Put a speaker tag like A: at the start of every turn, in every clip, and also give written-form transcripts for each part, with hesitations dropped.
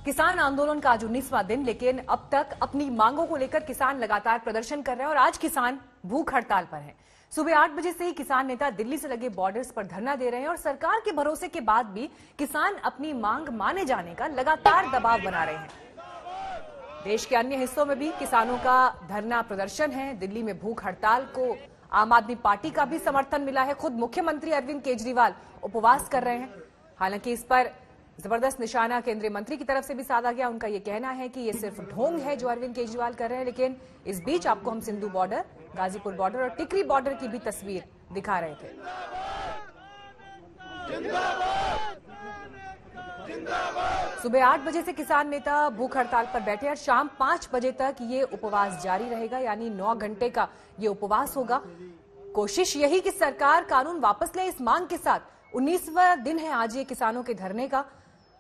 A: किसान आंदोलन का आज 19वां दिन, लेकिन अब तक अपनी मांगों को लेकर किसान लगातार प्रदर्शन कर रहे हैं और आज किसान भूख हड़ताल पर हैं। सुबह 8 बजे से ही किसान नेता दिल्ली से लगे बॉर्डर्स पर धरना दे रहे हैं और सरकार के भरोसे के बाद भी किसान अपनी मांग माने जाने का लगातार दबाव बना रहे हैं। देश के अन्य हिस्सों में भी किसानों का धरना प्रदर्शन है। दिल्ली में भूख हड़ताल को आम आदमी पार्टी का भी समर्थन मिला है। खुद मुख्यमंत्री अरविंद केजरीवाल उपवास कर रहे हैं। हालांकि इस पर जबरदस्त निशाना केंद्रीय मंत्री की तरफ से भी साधा गया। उनका यह कहना है कि ये सिर्फ ढोंग है जो अरविंद केजरीवाल कर रहे हैं। लेकिन इस बीच आपको हम सिंधु बॉर्डर, गाजीपुर बॉर्डर और टिकरी बॉर्डर की भी तस्वीर दिखा रहे थे। सुबह 8 बजे से किसान नेता भूख हड़ताल पर बैठे और शाम 5 बजे तक ये उपवास जारी रहेगा, यानी 9 घंटे का ये उपवास होगा। कोशिश यही कि सरकार कानून वापस ले। इस मांग के साथ 19वां दिन है आज ये किसानों के धरने का।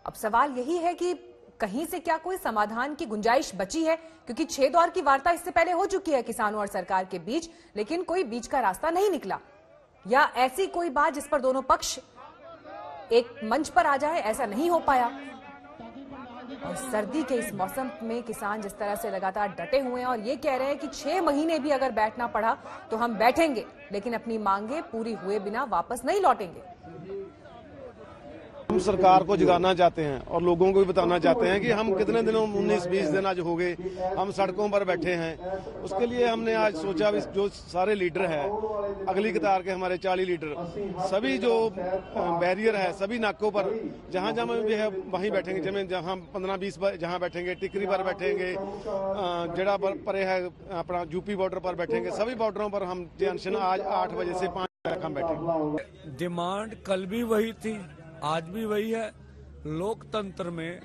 A: अब सवाल यही है कि कहीं से क्या कोई समाधान की गुंजाइश बची है, क्योंकि 6 दौर की वार्ता इससे पहले हो चुकी है किसानों और सरकार के बीच, लेकिन कोई बीच का रास्ता नहीं निकला। या ऐसी कोई बात जिस पर दोनों पक्ष एक मंच पर आ जाए, ऐसा नहीं हो पाया। और सर्दी के इस मौसम में किसान जिस तरह से लगातार डटे हुए हैं और ये कह रहे हैं कि 6 महीने भी अगर बैठना पड़ा तो हम बैठेंगे, लेकिन अपनी मांगे पूरी हुए बिना वापस नहीं लौटेंगे।
B: हम सरकार को जगाना चाहते हैं और लोगों को भी बताना चाहते हैं कि हम कितने दिनों 19-20 दिन आज हो गए हम सड़कों पर बैठे हैं। उसके लिए हमने आज सोचा जो सारे लीडर हैं, अगली कतार के हमारे 40 लीडर, सभी जो बैरियर है सभी नाकों पर जहां जहां भी है वहीं बैठेंगे। जहां 15-20 जहां बैठेंगे, टिकरी पर बैठेंगे, जड़ा पर है अपना यूपी बॉर्डर पर बैठेंगे। सभी बॉर्डरों पर हम टेंशन आज 8 बजे से 5 तक हम बैठेंगे।
C: डिमांड कल भी वही थी, आज भी वही है। लोकतंत्र में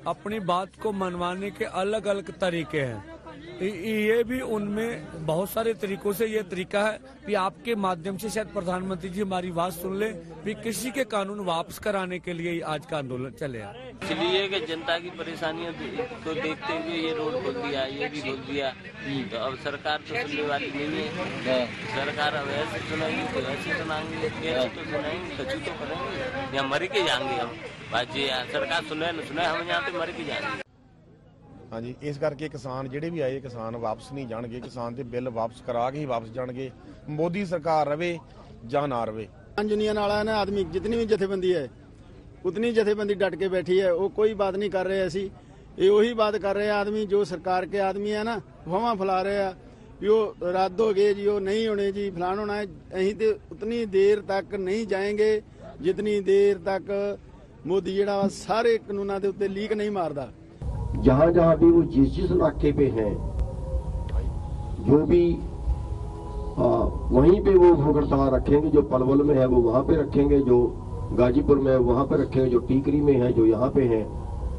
C: अपनी बात को मनवाने के अलग अलग तरीके हैं। ये भी उनमें बहुत सारे तरीकों से ये तरीका है कि आपके माध्यम से शायद प्रधानमंत्री जी हमारी बात सुन ले, भी कृषि के कानून वापस कराने के लिए आज का आंदोलन चले।
D: इसलिए कि जनता की परेशानियों को देखते हुए ये रोड खोल दिया, ये भी खोल दिया। तो अब सरकार तो सुनने वाली नहीं है। सरकार अब ऐसे सुनाएंगे तो ऐसे सुनाएंगे, कैसे तो सुनाएंगे, कचू तो करेंगे या मर के जाएंगे हम। बाजी सरकार सुने न सुने, हम यहाँ पे मर के जाएंगे।
B: हाँ जी, इस करके किसान ਜਿਹੜੇ ਵੀ ਆਏ किसान वापस नहीं जाणगे। किसान ਦੇ ਬਿੱਲ वापस करा के ही वापस जाणगे। मोदी सरकार रवे ਜਾਂ ना रवे।
E: यूनियन वाला ना आदमी जितनी भी जथेबंदी है उतनी जथेबंदी डट के बैठी है। वो कोई बात नहीं कर रहे। ऐसी ये वही बात कर रहे हैं आदमी जो सरकार के आदमी है ना, वहाँ फैला रहे हैं यो रद्द हो गए जी, वो नहीं होने जी, फलान होना है। अं तो उतनी देर तक नहीं जाएंगे जितनी देर तक मोदी जड़ा सारे कानूनों के उत्ते लीक नहीं मारदा।
F: जहां जहां भी वो जिस इलाके पे हैं, जो भी वहीं पे वो भूख हड़ताल रखेंगे। जो पलवल में है वो वहां पे रखेंगे, जो गाजीपुर में है वहां पे रखेंगे, जो टीकरी में है, जो यहाँ पे हैं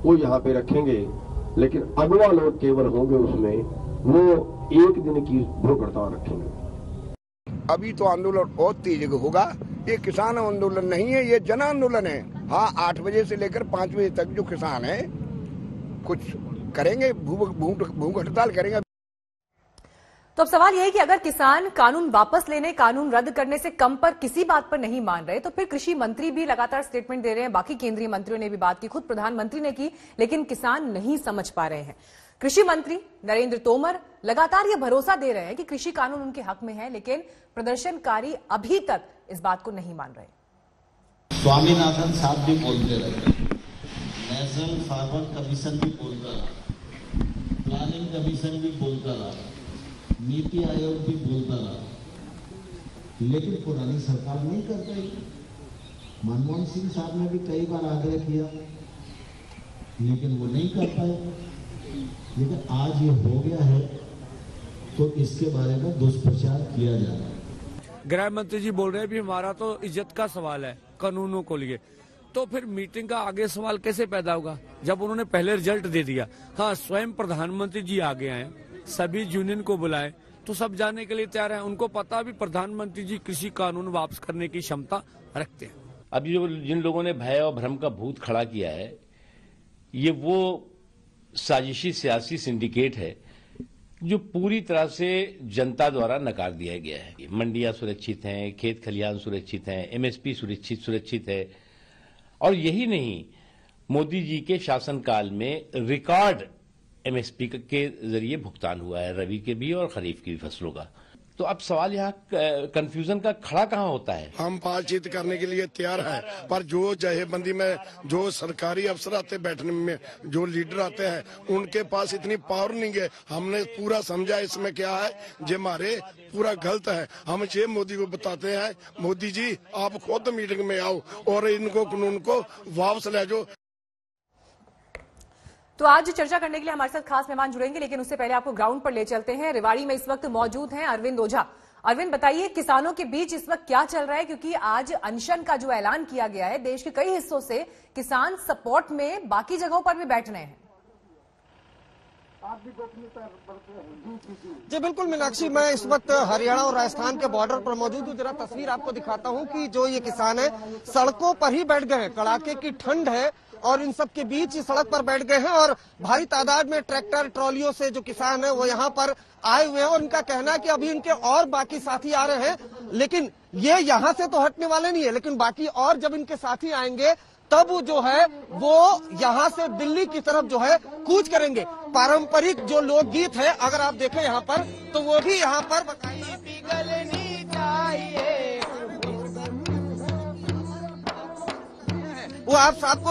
F: वो यहाँ पे रखेंगे। लेकिन अगवा लोग केवल होंगे उसमें, वो 1 दिन की भूख हड़ताल रखेंगे।
G: अभी तो आंदोलन बहुत तेज होगा। ये किसान आंदोलन नहीं है, ये जन आंदोलन है। हाँ, 8 बजे से लेकर 5 बजे तक जो किसान है कुछ करेंगे, भूख हड़ताल करेंगे।
A: तो अब सवाल यह है कि अगर किसान कानून वापस लेने, कानून रद्द करने से कम पर किसी बात पर नहीं मान रहे, तो फिर कृषि मंत्री भी लगातार स्टेटमेंट दे रहे हैं, बाकी केंद्रीय मंत्रियों ने भी बात की, खुद प्रधानमंत्री ने की, लेकिन किसान नहीं समझ पा रहे हैं। कृषि मंत्री नरेंद्र तोमर लगातार यह भरोसा दे रहे हैं कि कृषि कानून उनके हक में है, लेकिन प्रदर्शनकारी अभी तक इस बात को नहीं मान रहे।
H: स्वामीनाथन साहब भी बोलते रहे, नेशनल फार्मर कमीशन भी बोलता रहा, प्लानिंग कमीशन भी बोलता रहा, नीति आयोग भी बोलता रहा, लेकिन पुरानी सरकार नहीं कर पाई। मनमोहन सिंह साहब ने भी कई बार आग्रह किया, लेकिन वो नहीं कर पाए। लेकिन आज ये हो गया है तो इसके बारे में दुष्प्रचार किया जा रहा है।
C: गृह मंत्री जी बोल रहे हैं भी हमारा तो इज्जत का सवाल है कानूनों को लिए, तो फिर मीटिंग का आगे सवाल कैसे पैदा होगा जब उन्होंने पहले रिजल्ट दे दिया। हाँ, स्वयं प्रधानमंत्री जी आगे आए, सभी यूनियन को बुलाए, तो सब जाने के लिए तैयार है। उनको पता भी प्रधानमंत्री जी कृषि कानून वापस करने की क्षमता रखते हैं।
I: अभी जो जिन लोगों ने भय और भ्रम का भूत खड़ा किया है, ये वो साजिशी सियासी सिंडिकेट है जो पूरी तरह से जनता द्वारा नकार दिया गया है। मंडियां सुरक्षित हैं, खेत खलिहान सुरक्षित हैं, एमएसपी सुरक्षित है, और यही नहीं, मोदी जी के शासनकाल में रिकॉर्ड एमएसपी के जरिए भुगतान हुआ है, रबी के भी और खरीफ की भी फसलों का। तो अब सवाल यहाँ कंफ्यूजन का खड़ा कहाँ होता है?
J: हम बातचीत करने के लिए तैयार हैं, पर जो जहेबंदी में जो सरकारी अफसर आते बैठने में, जो लीडर आते हैं, उनके पास इतनी पावर नहीं है। हमने पूरा समझा इसमें क्या है, जो हमारे पूरा गलत है। हम ये मोदी को बताते हैं, मोदी जी आप खुद मीटिंग में आओ और इनको कानून को वापस ले जाओ।
A: तो आज चर्चा करने के लिए हमारे साथ खास मेहमान जुड़ेंगे, लेकिन उससे पहले आपको ग्राउंड पर ले चलते हैं। रेवाड़ी में इस वक्त मौजूद हैं अरविंद ओझा। अरविंद, बताइए किसानों के बीच इस वक्त क्या चल रहा है, क्योंकि आज अनशन का जो ऐलान किया गया है, देश के कई हिस्सों से किसान सपोर्ट में बाकी जगहों पर भी बैठ रहे हैं।
K: जी बिल्कुल मीनाक्षी, मैं इस वक्त हरियाणा और राजस्थान के बॉर्डर पर मौजूद हूँ। जरा तस्वीर आपको दिखाता हूँ कि जो ये किसान है सड़कों पर ही बैठ गए हैं। कड़ाके की ठंड है और इन सब के बीच सड़क पर बैठ गए हैं और भारी तादाद में ट्रैक्टर ट्रॉलियों से जो किसान है वो यहाँ पर आए हुए हैं। और इनका कहना है कि अभी इनके और बाकी साथी आ रहे हैं, लेकिन ये यहाँ से तो हटने वाले नहीं है, लेकिन बाकी और जब इनके साथी आएंगे तब जो है वो यहाँ से दिल्ली की तरफ जो है कूच करेंगे। पारंपरिक जो लोकगीत है अगर आप देखें यहाँ पर, तो वो भी यहाँ पर वो आप आपको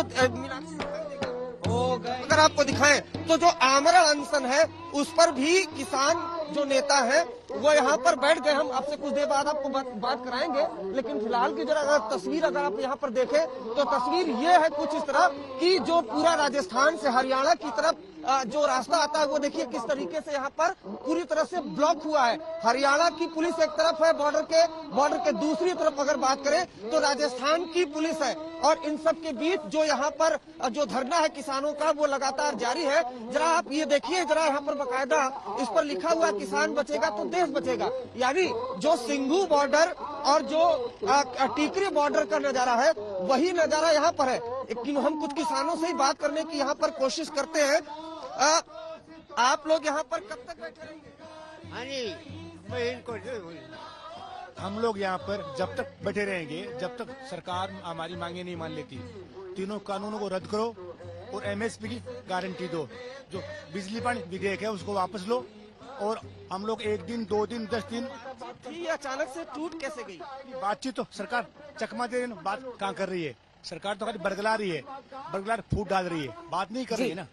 K: अगर आपको दिखाएं तो जो आमरण अनशन है उस पर भी किसान जो नेता है वो यहाँ पर बैठ गए। हम आपसे कुछ देर बाद आपको बात कराएंगे, लेकिन फिलहाल की जरा तस्वीर अगर आप यहाँ पर देखें तो तस्वीर ये है कुछ इस तरह कि जो पूरा राजस्थान से हरियाणा की तरफ जो रास्ता आता है वो देखिए किस तरीके से यहाँ पर पूरी तरह से ब्लॉक हुआ है। हरियाणा की पुलिस एक तरफ है, बॉर्डर के दूसरी तरफ अगर बात करें तो राजस्थान की पुलिस है। और इन सब के बीच जो यहाँ पर जो धरना है किसानों का वो लगातार जारी है। जरा आप ये देखिए, जरा यहाँ पर बकायदा इस पर लिखा हुआ किसान बचेगा तो देश बचेगा, यानी जो सिंघू बॉर्डर और जो टीकरी बॉर्डर का नजारा है वही नजारा यहाँ पर है। लेकिन हम कुछ किसानों से ही बात करने की यहाँ पर कोशिश करते हैं। आप लोग यहाँ पर कब तक बैठे रहेंगे?
L: हाँ जी, हम लोग यहाँ पर जब तक बैठे रहेंगे जब तक सरकार हमारी मांगे नहीं मान लेती। तीनों कानूनों को रद्द करो और एमएसपी की गारंटी दो। जो बिजली पानी विधेयक है उसको वापस लो और हम लोग 1 दिन 2 दिन 10 दिन
K: ये अचानक से टूट कैसे गई
L: बातचीत? तो सरकार चकमा दे रही, बात कहाँ कर रही है? सरकार तो खाली बरगला रही है, बरगला फूट डाल रही है, बात नहीं कर रही है ना।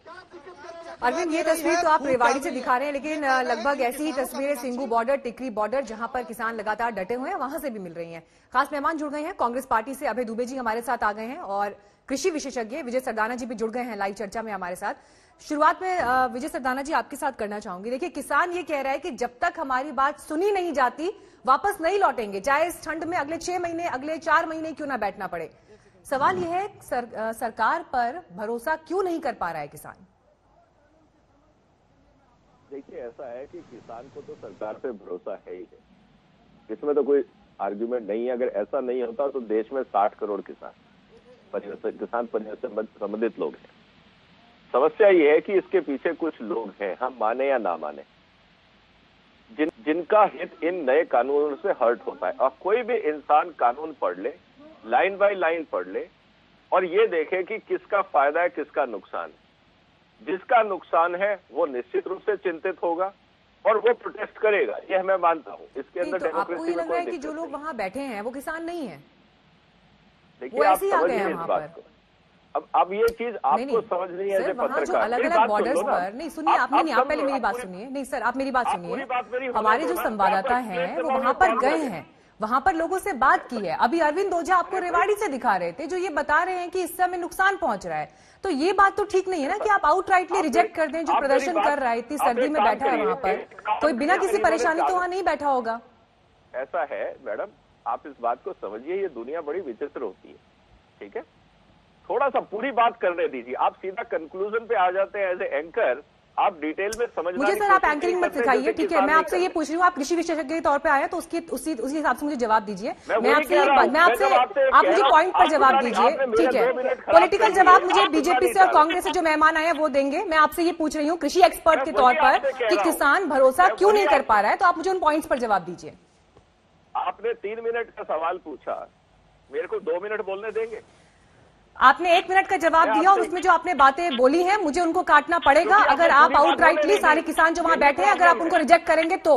A: अरविंद, ये तस्वीर तो आप रेवाड़ी से दिखा रहे हैं, लेकिन लगभग ऐसी ही तस्वीरें सिंघू बॉर्डर, टिकरी बॉर्डर, जहां पर किसान लगातार डटे हुए हैं, वहां से भी मिल रही हैं। खास मेहमान जुड़ गए हैं कांग्रेस पार्टी से, अभय दुबे जी हमारे साथ आ गए हैं और कृषि विशेषज्ञ विजय सरदाना जी भी जुड़ गए हैं लाइव चर्चा में हमारे साथ। शुरुआत में विजय सरदाना जी आपके साथ करना चाहूंगी। देखिए, किसान ये कह रहा है कि जब तक हमारी बात सुनी नहीं जाती वापस नहीं लौटेंगे, चाहे इस ठंड में अगले 6 महीने अगले 4 महीने क्यों ना बैठना पड़े। सवाल यह है सरकार पर भरोसा क्यों नहीं कर पा रहा है किसान?
M: देखिए, ऐसा है कि किसान को तो सरकार पे भरोसा है ही है, इसमें तो कोई आर्ग्यूमेंट नहीं है। अगर ऐसा नहीं होता तो देश में 60 करोड़ किसान परियोजना से संबंधित लोग हैं। समस्या ये है कि इसके पीछे कुछ लोग हैं, हम माने या ना माने, जिनका हित इन नए कानूनों से हर्ट होता है। और कोई भी इंसान कानून पढ़ ले, लाइन बाय लाइन पढ़ ले और ये देखे कि किसका फायदा है किसका नुकसान है। जिसका नुकसान है वो निश्चित रूप से चिंतित होगा और वो प्रोटेस्ट करेगा, यह मैं मानता हूँ। इसके अंदर डेमोक्रेसी में कोई दिक्कत
A: कि जो लोग वहाँ बैठे हैं वो किसान नहीं है।
M: देखिए, आप समझिए इस बात को। अब ये चीज आपको समझ नहीं है पत्रकार,
A: अलग अलग बॉर्डर्स पर नहीं सुनिए आपने नहीं, आप पहले मेरी बात सुनिए। नहीं सर, आप मेरी बात सुनिए। हमारे जो संवाददाता हैं वो वहां पर गए हैं, वहां पर लोगों से बात की है। अभी अरविंद ओझा आपको रेवाड़ी से दिखा रहे थे, जो ये बता रहे हैं कि इससे हमें नुकसान पहुंच रहा है। तो ये बात तो ठीक नहीं है ना कि आप आउटराइटली रिजेक्ट कर दें जो प्रदर्शन कर रहा है, इतनी सर्दी में बैठा है वहां पर, कोई बिना किसी परेशानी तो वहां नहीं बैठा होगा।
M: ऐसा है मैडम, आप इस बात को समझिए, ये दुनिया बड़ी विचित्र होती है, ठीक है? थोड़ा सा पूरी बात करने दीजिए, आप सीधा कंक्लूजन पे आ जाते हैं एज ए एंकर। आप डिटेल में समझना।
A: मुझे सर आप एंकरिंग मत सिखाइए, ठीक है? मैं आपसे ये पूछ रही हूँ, आप कृषि विशेषज्ञ के तौर पे आए तो उसी हिसाब से मुझे जवाब दीजिए। मैं आपसे आप मुझे पॉइंट पर जवाब दीजिए, ठीक है? पॉलिटिकल जवाब मुझे बीजेपी से और कांग्रेस से जो मेहमान आए हैं वो देंगे। मैं आपसे ये पूछ रही हूँ कृषि एक्सपर्ट के तौर पर कि किसान भरोसा क्यों नहीं कर पा रहा है, तो आप मुझे उन पॉइंट्स पर जवाब दीजिए।
M: आपने 3 मिनट का सवाल पूछा, मेरे को 2 मिनट बोलने देंगे?
A: आपने 1 मिनट का जवाब दिया और उसमें जो आपने बातें बोली हैं मुझे उनको काटना पड़ेगा। अगर आप आउटराइटली सारे किसान जो वहां बैठे हैं अगर आप उनको रिजेक्ट करेंगे तो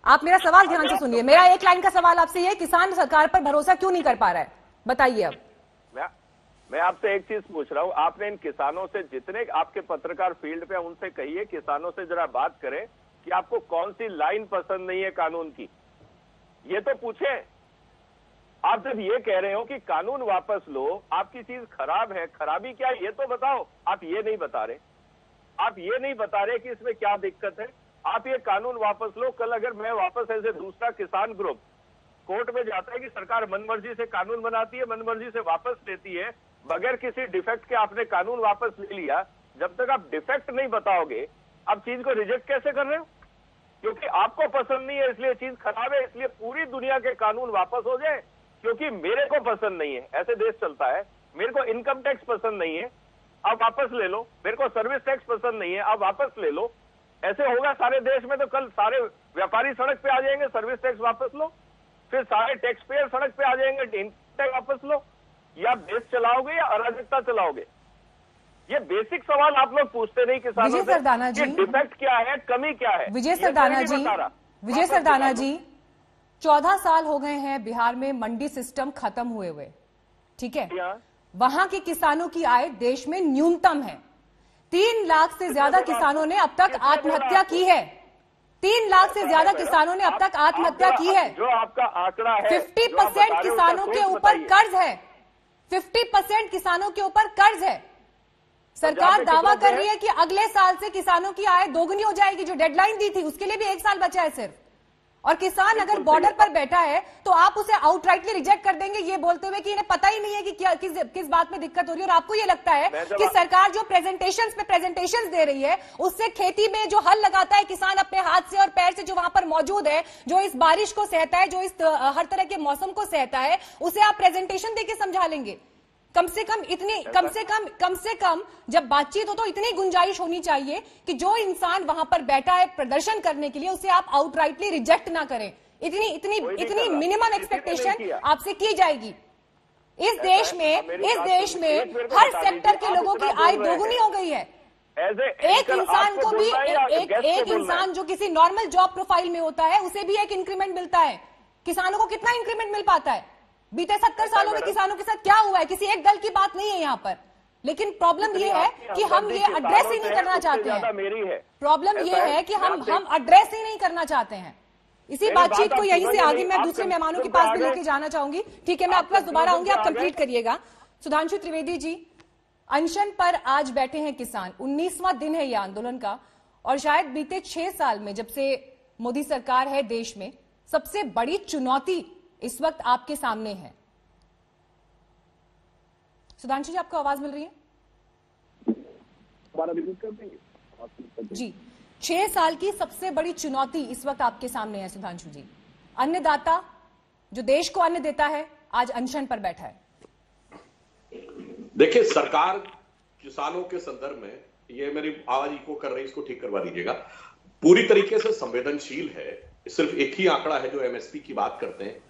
A: आप मेरा सवाल ध्यान से सुनिए। मेरा एक लाइन का सवाल आपसे ये, किसान सरकार पर भरोसा क्यों नहीं कर पा रहा है, बताइए। अब
M: मैं आपसे एक चीज पूछ रहा हूँ, आपने इन किसानों से, जितने आपके पत्रकार फील्ड पे, उनसे कहिए किसानों से जरा बात करें कि आपको कौन सी लाइन पसंद नहीं है कानून की, ये तो पूछे। आप जब ये कह रहे हो कि कानून वापस लो, आपकी चीज खराब है, खराबी क्या है ये तो बताओ। आप ये नहीं बता रहे, आप ये नहीं बता रहे कि इसमें क्या दिक्कत है। आप ये कानून वापस लो, कल अगर मैं वापस ऐसे दूसरा किसान ग्रुप कोर्ट में जाता है कि सरकार मनमर्जी से कानून बनाती है, मनमर्जी से वापस लेती है, बगैर किसी डिफेक्ट के आपने कानून वापस ले लिया, जब तक आप डिफेक्ट नहीं बताओगे आप चीज को रिजेक्ट कैसे कर रहे हो? क्योंकि आपको पसंद नहीं है इसलिए चीज खराब है, इसलिए पूरी दुनिया के कानून वापस हो जाए क्योंकि मेरे को पसंद नहीं है। ऐसे देश चलता है। मेरे को इनकम टैक्स पसंद नहीं है, आप वापस ले लो। मेरे को सर्विस टैक्स पसंद नहीं है, आप वापस ले लो। ऐसे होगा सारे देश में तो कल सारे व्यापारी सड़क पे आ जाएंगे, सर्विस टैक्स वापस लो। फिर सारे टैक्स पेयर सड़क पे आ जाएंगे, इनकम टैक्स वापस लो। या आप देश चलाओगे या अराजकता चलाओगे? ये बेसिक सवाल आप लोग पूछते नहीं किसानों से।
A: विजय सरदाना जी,
M: डिफेक्ट क्या है, कमी क्या है?
A: विजय सरदाना जी, 14 साल हो गए हैं बिहार में मंडी सिस्टम खत्म हुए, ठीक है। वहां के किसानों की आय देश में न्यूनतम है। 3 लाख से ज्यादा किसानों ने अब तक आत्महत्या की है। 3 लाख से ज्यादा किसानों ने अब तक आत्महत्या की है।
M: जो आपका आंकड़ा है,
A: 50% किसानों के ऊपर कर्ज है। 50% किसानों के ऊपर कर्ज है। सरकार दावा कर रही है कि अगले साल से किसानों की आय दोगुनी हो जाएगी। जो डेडलाइन दी थी उसके लिए भी 1 साल बचा है सिर्फ। और किसान अगर बॉर्डर पर बैठा है तो आप उसे आउटराइटली रिजेक्ट कर देंगे ये बोलते हुए कि इन्हें पता ही नहीं है कि क्या किस बात में दिक्कत हो रही है। और आपको ये लगता है कि सरकार जो प्रेजेंटेशंस दे रही है उससे खेती में जो हल लगाता है किसान अपने हाथ से और पैर से, जो वहां पर मौजूद है, जो इस बारिश को सहता है, जो इस हर तरह के मौसम को सहता है, उसे आप प्रेजेंटेशन देके समझा लेंगे। कम से कम जब बातचीत हो तो इतनी गुंजाइश होनी चाहिए कि जो इंसान वहां पर बैठा है प्रदर्शन करने के लिए उसे आप आउटराइटली रिजेक्ट ना करें। इतनी मिनिमम एक्सपेक्टेशन आपसे की जाएगी। इस देश में हर सेक्टर के लोगों की आय दोगुनी हो गई है। एक इंसान को भी एक इंसान जो किसी नॉर्मल जॉब प्रोफाइल में होता है उसे भी एक इंक्रीमेंट मिलता है। किसानों को कितना इंक्रीमेंट मिल पाता है? बीते 70 सालों में किसानों के साथ क्या हुआ है? किसी एक दल की बात नहीं है यहाँ पर, लेकिन प्रॉब्लम ये है कि हम ये एड्रेस ही नहीं करना चाहते हैं। प्रॉब्लम ये है कि हम एड्रेस ही नहीं करना चाहते हैं। इसी बातचीत को यहीं से आगे मैं दूसरे मेहमानों के पास भी लेके जाना चाहूंगी। ठीक है, मैं आपके पास दोबारा आऊंगी, आप कंप्लीट करिएगा। सुधांशु त्रिवेदी जी, अनशन पर आज बैठे हैं किसान। 19वां दिन है ये आंदोलन का और शायद बीते 6 साल में जब से मोदी सरकार है देश में, सबसे बड़ी चुनौती इस वक्त आपके सामने है। सुधांशु जी, आपको आवाज मिल रही है? जी, 6 साल की सबसे बड़ी चुनौती इस वक्त आपके सामने है सुधांशु जी। अन्नदाता जो देश को अन्न देता है आज अनशन पर बैठा है।
N: देखिए, सरकार किसानों के संदर्भ में, ये मेरी आवाज इको कर रही है, इसको ठीक करवा दीजिएगा, पूरी तरीके से संवेदनशील है। सिर्फ एक ही आंकड़ा है जो एमएसपी की बात करते हैं।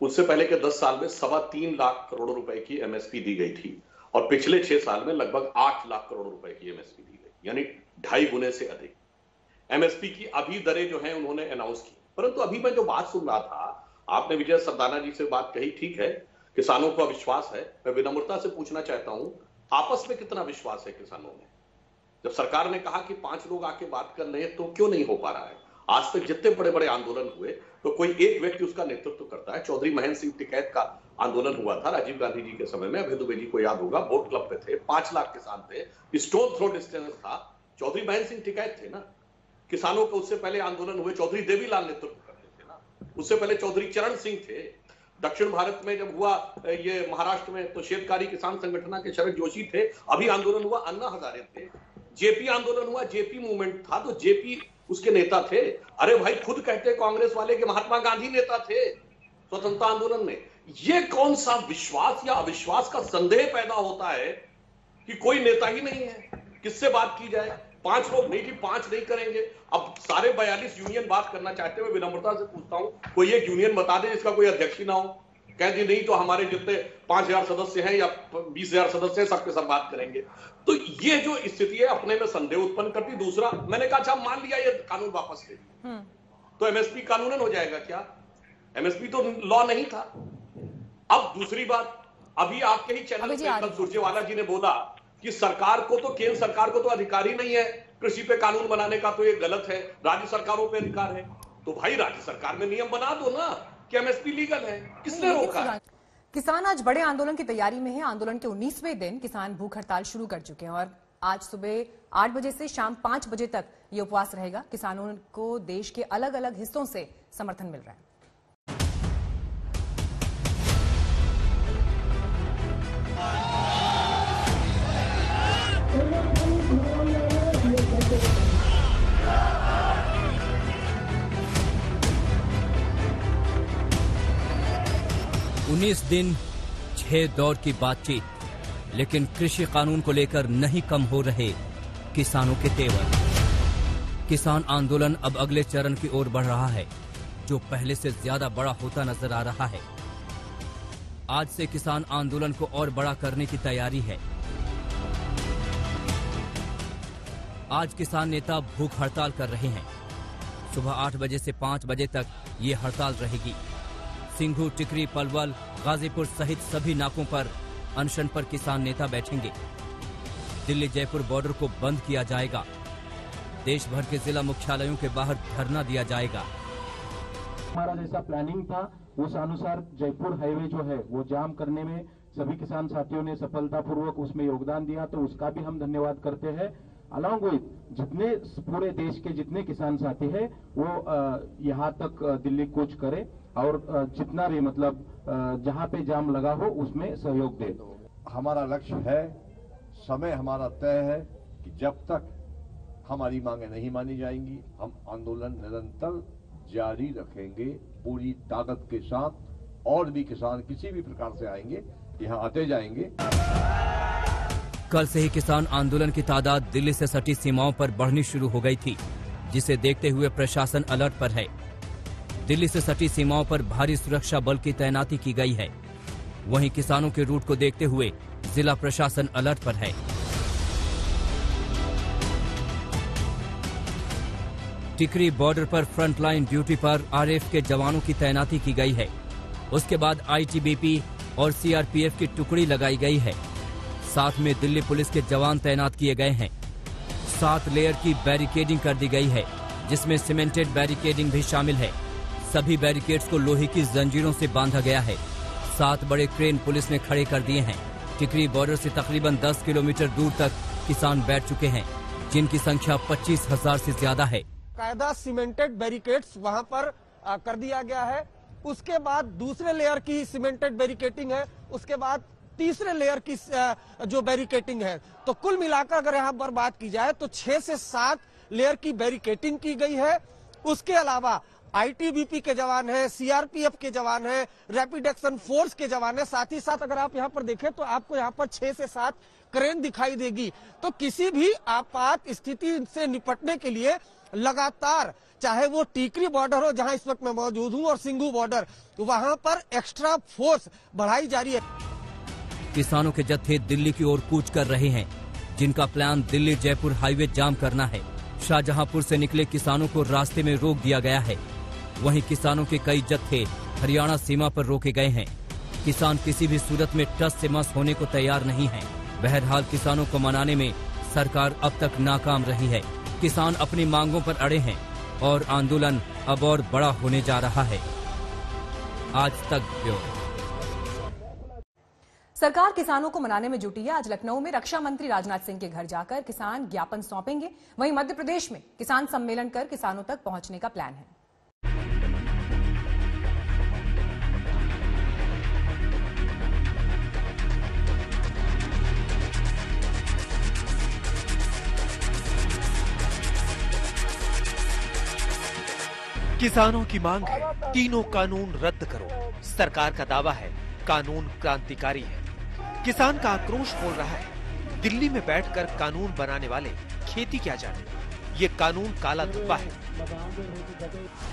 N: उससे पहले के 10 साल में 3.25 लाख करोड़ रुपए की एमएसपी दी गई थी और पिछले 6 साल में लगभग 8 लाख करोड़ रुपए की एमएसपी दी गई, यानी 2.5 गुने से अधिक एमएसपी की अभी दरें जो हैं उन्होंने अनाउंस की। परंतु अभी मैं जो बात सुन रहा था, आपने विजय सरदाना जी से बात कही, ठीक है, किसानों को अविश्वास है। मैं विनम्रता से पूछना चाहता हूं, आपस में कितना विश्वास है किसानों में? जब सरकार ने कहा कि 5 लोग आके बात कर ले तो क्यों नहीं हो पा रहा है? आज तक जितने बड़े बड़े आंदोलन हुए तो कोई एक व्यक्ति उसका नेतृत्व करता है। चौधरी महेंद्र सिंह टिकैत का आंदोलन हुआ था राजीव गांधी जी के समय में, अभय दुबे जी को याद होगा, बोट क्लब पे थे, 5 लाख किसान थे, स्टोन थ्रो डिस्टेंस था, चौधरी महेंद्र सिंह टिकैत थे ना। किसानों को उससे पहले आंदोलन हुए, चौधरी देवीलाल नेतृत्व करते थे ना। उससे पहले चौधरी चरण सिंह थे। दक्षिण भारत में जब हुआ ये महाराष्ट्र में तो शेतकारी किसान संगठन के शरद जोशी थे। अभी आंदोलन हुआ, अन्ना हजारे थे। जेपी आंदोलन हुआ, जेपी मूवमेंट था तो जेपी उसके नेता थे। अरे भाई, खुद कहते कांग्रेस वाले कि महात्मा गांधी नेता थे स्वतंत्रता आंदोलन में। ये कौन सा विश्वास या अविश्वास का संदेह पैदा होता है कि कोई नेता ही नहीं है, किससे बात की जाए? 5 लोग नहीं, 5 नहीं करेंगे। अब सारे 42 यूनियन बात करना चाहते हुए विनम्रता से पूछता हूं, कोई एक यूनियन बता दे जिसका कोई अध्यक्ष ही ना हो। कह दी नहीं तो हमारे जितने 5,000 सदस्य हैं या 20,000 सदस्य हैं सबके साथ बात करेंगे। तो ये जो स्थिति है अपने में संदेह उत्पन्न करती। दूसरा, मैंने कहा अच्छा मान लिया ये कानून वापस ले तो एमएसपी कानूनन हो जाएगा क्या? एमएसपी तो लॉ नहीं था। अब दूसरी बात, अभी आपके ही चैनल पे सुरजेवाला जी ने बोला कि सरकार को तो, केंद्र सरकार को तो अधिकार ही नहीं है कृषि पे कानून बनाने का, तो ये गलत है, राज्य सरकारों पे अधिकार है। तो भाई राज्य सरकार में नियम बना दो ना कि एमएसपी लीगल है, किसने रोका है?
A: किसान आज बड़े आंदोलन की तैयारी में है। आंदोलन के 19वें दिन किसान भूख हड़ताल शुरू कर चुके हैं और आज सुबह 8 बजे से शाम 5 बजे तक ये उपवास रहेगा। किसानों को देश के अलग अलग हिस्सों से समर्थन मिल रहा है।
O: 19 दिन 6 दौर की बातचीत, लेकिन कृषि कानून को लेकर नहीं कम हो रहे किसानों के तेवर। किसान आंदोलन अब अगले चरण की ओर बढ़ रहा है, जो पहले से ज्यादा बड़ा होता नजर आ रहा है। आज से किसान आंदोलन को और बड़ा करने की तैयारी है। आज किसान नेता भूख हड़ताल कर रहे हैं। सुबह 8 बजे से 5 बजे तक ये हड़ताल रहेगी। सिंघू, टिकरी, पलवल, गाजीपुर सहित सभी नाकों पर अनशन पर किसान नेता बैठेंगे। दिल्ली जयपुर बॉर्डर को बंद किया जाएगा। देश भर के जिला मुख्यालयों के बाहर धरना दिया जाएगा।
P: हमारा जैसा प्लानिंग था उस अनुसार जयपुर हाईवे जो है वो जाम करने में सभी किसान साथियों ने सफलतापूर्वक उसमें योगदान दिया, तो उसका भी हम धन्यवाद करते हैं। अलॉन्ग विद जितने पूरे देश के जितने किसान साथी हैं वो यहाँ तक दिल्ली कूच करें और जितना भी मतलब जहाँ पे जाम लगा हो उसमें सहयोग दे।
F: हमारा लक्ष्य है, समय हमारा तय है कि जब तक हमारी मांगे नहीं मानी जाएंगी हम आंदोलन निरंतर जारी रखेंगे पूरी ताकत के साथ। और भी किसान किसी भी प्रकार से आएंगे यहाँ आते जाएंगे।
O: कल से ही किसान आंदोलन की तादाद दिल्ली से सटी सीमाओं पर बढ़नी शुरू हो गई थी, जिसे देखते हुए प्रशासन अलर्ट पर है। दिल्ली से सटी सीमाओं पर भारी सुरक्षा बल की तैनाती की गई है। वहीं किसानों के रूट को देखते हुए जिला प्रशासन अलर्ट पर है। टिकरी बॉर्डर पर फ्रंटलाइन ड्यूटी पर आरएएफ के जवानों की तैनाती की गई है। उसके बाद आईटीबीपी और सीआरपीएफ की टुकड़ी लगाई गई है। साथ में दिल्ली पुलिस के जवान तैनात किए गए हैं। 7 लेयर की बैरिकेडिंग कर दी गई है, जिसमें सीमेंटेड बैरिकेडिंग भी शामिल है। सभी बैरिकेड्स को लोहे की जंजीरों से बांधा गया है। 7 बड़े क्रेन पुलिस ने खड़े कर दिए हैं। टिकरी बॉर्डर से तकरीबन 10 किलोमीटर दूर तक किसान बैठ चुके हैं, जिनकी संख्या 25,000 से ज्यादा है।
K: कायदा सीमेंटेड बैरिकेड्स वहां पर कर दिया गया है। उसके बाद दूसरे लेयर की सीमेंटेड बैरिकेडिंग है। उसके बाद तीसरे लेयर की जो बैरिकेडिंग है। तो कुल मिलाकर अगर यहाँ पर बात की जाए तो 6 से 7 लेयर की बैरिकेडिंग की गई है। उसके अलावा आईटीबीपी के जवान हैं, सीआरपीएफ के जवान हैं, रैपिड एक्शन फोर्स के जवान हैं। साथ ही साथ अगर आप यहाँ पर देखें तो आपको यहाँ पर 6 से 7 क्रेन दिखाई देगी। तो किसी भी आपात स्थिति से निपटने के लिए लगातार, चाहे वो टीकरी बॉर्डर हो जहां इस वक्त मैं मौजूद हूं, और सिंघू बॉर्डर, वहां पर एक्स्ट्रा फोर्स बढ़ाई जा रही है।
O: किसानों के जत्थे दिल्ली की ओर कूच कर रहे हैं, जिनका प्लान दिल्ली जयपुर हाईवे जाम करना है। शाहजहांपुर से निकले किसानों को रास्ते में रोक दिया गया है। वहीं किसानों के कई जत्थे हरियाणा सीमा पर रोके गए हैं। किसान किसी भी सूरत में टस से मस होने को तैयार नहीं है। बहरहाल किसानों को मनाने में सरकार अब तक नाकाम रही है। किसान अपनी मांगों पर अड़े हैं और आंदोलन अब और बड़ा होने जा रहा है। आज तक ब्यूरो।
A: सरकार किसानों को मनाने में जुटी है। आज लखनऊ में रक्षा मंत्री राजनाथ सिंह के घर जाकर किसान ज्ञापन सौंपेंगे। वहीं मध्य प्रदेश में किसान सम्मेलन कर किसानों तक पहुंचने का प्लान है।
Q: किसानों की मांग है तीनों कानून रद्द करो। सरकार का दावा है कानून क्रांतिकारी है। किसान का आक्रोश बोल रहा है दिल्ली में बैठकर कानून बनाने वाले खेती क्या जाने, ये कानून काला धब्बा है।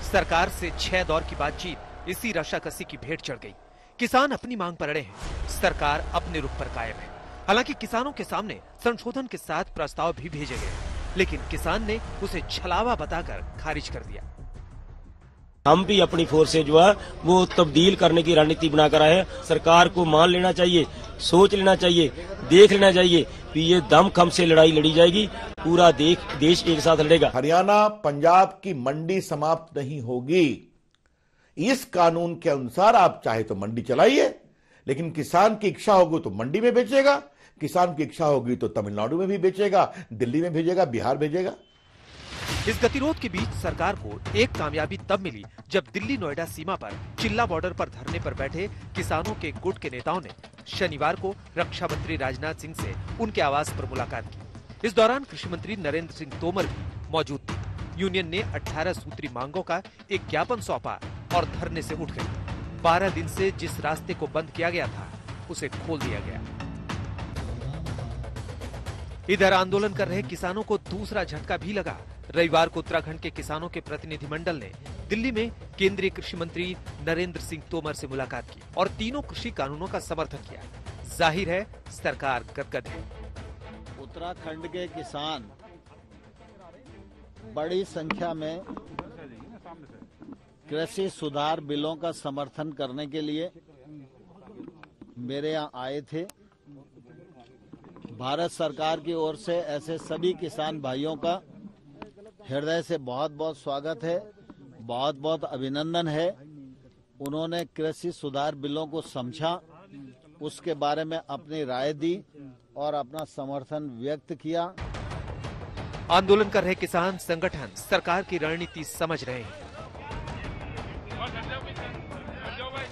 Q: सरकार से 6 दौर की बातचीत इसी रशाकसी की भेंट चढ़ गई। किसान अपनी मांग पर अड़े हैं, सरकार अपने रुख पर कायम है। हालांकि किसानों के सामने संशोधन के साथ प्रस्ताव भी भेजे गए, लेकिन किसान ने उसे छलावा बताकर खारिज कर दिया।
R: हम भी अपनी फोर्स से जो है वो तब्दील करने की रणनीति बनाकर आए हैं। सरकार को मान लेना चाहिए, सोच लेना चाहिए, देख लेना चाहिए कि ये दमखम से लड़ाई लड़ी जाएगी, पूरा देश एक साथ लड़ेगा।
S: हरियाणा पंजाब की मंडी समाप्त नहीं होगी। इस कानून के अनुसार आप चाहे तो मंडी चलाइए, लेकिन किसान की इच्छा होगी तो मंडी में बेचेगा, किसान की इच्छा होगी तो तमिलनाडु में भी बेचेगा, दिल्ली में भेजेगा, बिहार भेजेगा।
Q: इस गतिरोध के बीच सरकार को एक कामयाबी तब मिली जब दिल्ली नोएडा सीमा पर चिल्ला बॉर्डर पर धरने पर बैठे किसानों के गुट के नेताओं ने शनिवार को रक्षा मंत्री राजनाथ सिंह से उनके आवास पर मुलाकात की। इस दौरान कृषि मंत्री नरेंद्र सिंह तोमर भी मौजूद थे। यूनियन ने 18 सूत्री मांगों का एक ज्ञापन सौंपा और धरने से उठ गए। 12 दिन से जिस रास्ते को बंद किया गया था उसे खोल दिया गया। इधर आंदोलन कर रहे किसानों को दूसरा झटका भी लगा। रविवार को उत्तराखंड के किसानों के प्रतिनिधिमंडल ने दिल्ली में केंद्रीय कृषि मंत्री नरेंद्र सिंह तोमर से मुलाकात की और तीनों कृषि कानूनों का समर्थन किया। जाहिर है सरकार गदगद है।
T: उत्तराखंड के किसान बड़ी संख्या में कृषि सुधार बिलों का समर्थन करने के लिए मेरे यहाँ आए थे। भारत सरकार की ओर से ऐसे सभी किसान भाइयों का हृदय से बहुत बहुत स्वागत है, बहुत बहुत अभिनंदन है। उन्होंने कृषि सुधार बिलों को समझा, उसके बारे में अपनी राय दी और अपना समर्थन व्यक्त किया।
Q: आंदोलन कर रहे किसान संगठन सरकार की रणनीति समझ रहे हैं।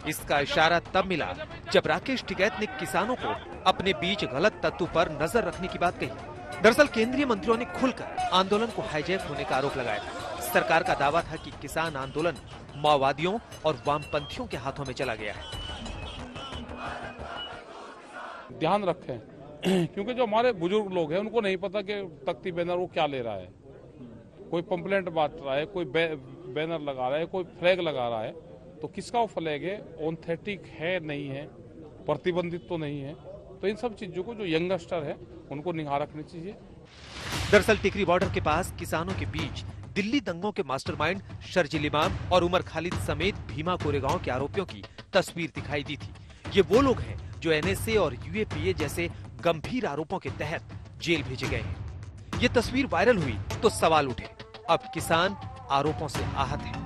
Q: इसका इशारा तब मिला जब राकेश टिकैत ने किसानों को अपने बीच गलत तत्व पर नजर रखने की बात कही। दरअसल केंद्रीय मंत्रियों ने खुलकर आंदोलन को हाईजैक होने का आरोप लगाया था। सरकार का दावा था कि किसान आंदोलन माओवादियों और वामपंथियों के हाथों में चला गया है।
U: ध्यान रखें क्योंकि जो हमारे बुजुर्ग लोग हैं उनको नहीं पता कि तख्ती बैनर वो क्या ले रहा है। कोई पंपलेट बांट रहा है, कोई बैनर लगा रहा है, कोई फ्लैग लगा रहा है, तो किसका वो फ्लैग है, ऑथेंटिक है नहीं है, प्रतिबंधित तो नहीं है। तो इन सब चीजों को जो यंगस्टर है उनको निगाह रखनी चाहिए।
Q: दरअसल टिकरी बॉर्डर के पास किसानों के बीच दिल्ली दंगों के मास्टरमाइंड शर्जील इमाम और उमर खालिद समेत भीमा कोरेगांव के आरोपियों की तस्वीर दिखाई दी थी। ये वो लोग हैं जो एनएसए और यूएपीए जैसे गंभीर आरोपों के तहत जेल भेजे गए हैं। ये तस्वीर वायरल हुई तो सवाल उठे। अब किसान आरोपों से आहत हैं।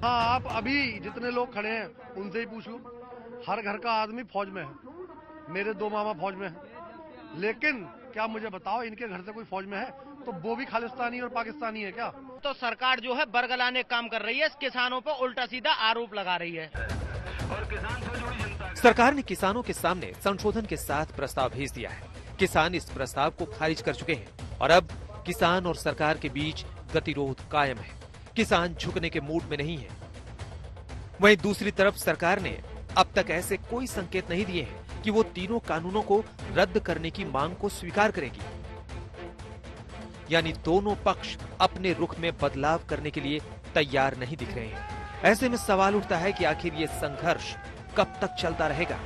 V: हाँ, आप अभी जितने लोग खड़े हैं उनसे ही पूछो, हर घर का आदमी फौज में है। मेरे 2 मामा फौज में हैं, लेकिन क्या मुझे बताओ इनके घर से कोई फौज में है तो वो भी खालिस्तानी और पाकिस्तानी है क्या?
W: तो सरकार जो है बरगलाने काम कर रही है, किसानों पर उल्टा सीधा आरोप लगा रही है। और किसान से जुड़ी जनता है।
Q: सरकार ने किसानों के सामने संशोधन के साथ प्रस्ताव भेज दिया है। किसान इस प्रस्ताव को खारिज कर चुके हैं और अब किसान और सरकार के बीच गतिरोध कायम है। किसान झुकने के मूड में नहीं है। वहीं दूसरी तरफ सरकार ने अब तक ऐसे कोई संकेत नहीं दिए हैं कि वो तीनों कानूनों को रद्द करने की मांग को स्वीकार करेगी। यानी दोनों पक्ष अपने रुख में बदलाव करने के लिए तैयार नहीं दिख रहे हैं। ऐसे में सवाल उठता है कि आखिर ये संघर्ष कब तक चलता रहेगा,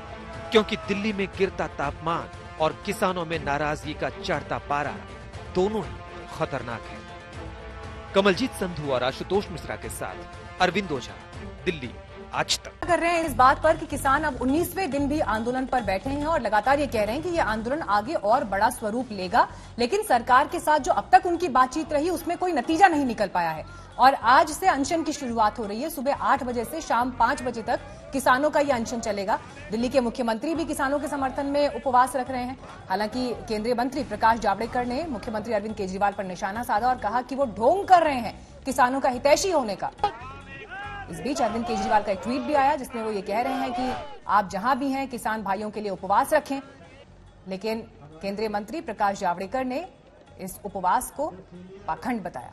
Q: क्योंकि दिल्ली में गिरता तापमान और किसानों में नाराजगी का चढ़ता पारा दोनों ही खतरनाक है। कमलजीत संधू और आशुतोष मिश्रा के साथ अरविंद ओझा, दिल्ली आज तक।
A: कर रहे हैं इस बात पर कि किसान अब 19वें दिन भी आंदोलन पर बैठे हैं और लगातार ये कह रहे हैं कि ये आंदोलन आगे और बड़ा स्वरूप लेगा, लेकिन सरकार के साथ जो अब तक उनकी बातचीत रही उसमें कोई नतीजा नहीं निकल पाया है। और आज से अनशन की शुरुआत हो रही है। सुबह 8 बजे से शाम 5 बजे तक किसानों का ये अनशन चलेगा। दिल्ली के मुख्यमंत्री भी किसानों के समर्थन में उपवास रख रहे हैं। हालांकि केंद्रीय मंत्री प्रकाश जावड़ेकर ने मुख्यमंत्री अरविंद केजरीवाल पर निशाना साधा और कहा कि वो ढोंग कर रहे हैं किसानों का हितैषी होने का। इस बीच अरविंद केजरीवाल का एक ट्वीट भी आया जिसमें वो ये कह रहे हैं कि आप जहां भी हैं किसान भाइयों के लिए उपवास रखें। लेकिन केंद्रीय मंत्री प्रकाश जावड़ेकर ने इस उपवास को पाखंड बताया।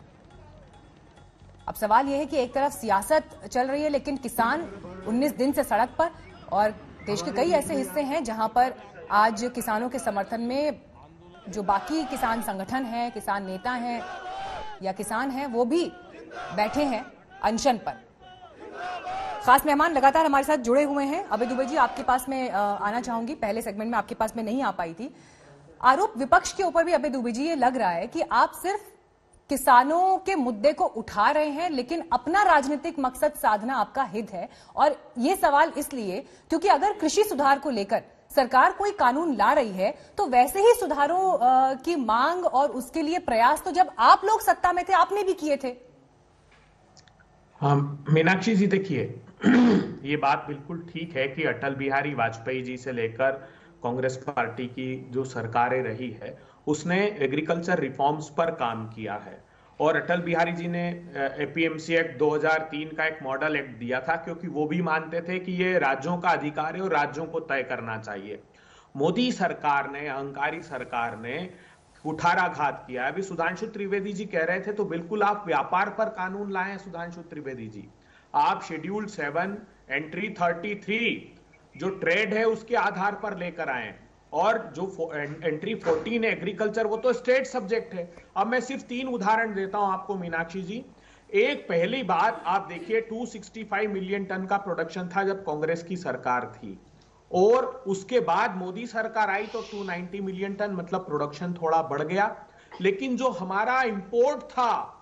A: अब सवाल यह है कि एक तरफ सियासत चल रही है लेकिन किसान 19 दिन से सड़क पर, और देश के कई ऐसे हिस्से हैं जहां पर आज किसानों के समर्थन में जो बाकी किसान संगठन हैं, किसान नेता हैं या किसान हैं, वो भी बैठे हैं अनशन पर। खास मेहमान लगातार हमारे साथ जुड़े हुए हैं। अभय दुबे जी, आपके पास में आना चाहूंगी। पहले सेगमेंट में आपके पास में नहीं आ पाई थी। आरोप विपक्ष के ऊपर भी अभय दुबे जी ये लग रहा है कि आप सिर्फ किसानों के मुद्दे को उठा रहे हैं, लेकिन अपना राजनीतिक मकसद साधना आपका हित है। और ये सवाल इसलिए क्योंकि अगर कृषि सुधार को लेकर सरकार कोई कानून ला रही है तो वैसे ही सुधारों की मांग और उसके लिए प्रयास तो जब आप लोग सत्ता में थे आपने भी किए थे।
B: हाँ मीनाक्षी जी, देखिए ये बात बिल्कुल ठीक है कि अटल बिहारी वाजपेयी जी से लेकर कांग्रेस पार्टी की जो सरकारें रही है उसने एग्रीकल्चर रिफॉर्म्स पर काम किया है। और अटल बिहारी जी ने एपीएमसी एक्ट 2003 का एक मॉडल एक्ट दिया था, क्योंकि वो भी मानते थे कि ये राज्यों का अधिकार है और राज्यों को तय करना चाहिए। मोदी सरकार ने, अहंकारी सरकार ने कुठाराघात किया। अभी सुधांशु त्रिवेदी जी कह रहे थे तो बिल्कुल आप व्यापार पर कानून लाए हैं सुधांशु त्रिवेदी जी। आप शेड्यूल 7 एंट्री 33 जो ट्रेड है उसके आधार पर लेकर आए, और जो एंट्री 14 एग्रीकल्चर वो तो स्टेट सब्जेक्ट है। अब मैं सिर्फ 3 उदाहरण देता हूं आपको मीनाक्षी जी। एक, पहली बात आप देखिए 265 मिलियन टन का प्रोडक्शन था जब कांग्रेस की सरकार थी, और उसके बाद मोदी सरकार आई तो 290 मिलियन टन, मतलब प्रोडक्शन थोड़ा बढ़ गया। लेकिन जो हमारा इंपोर्ट था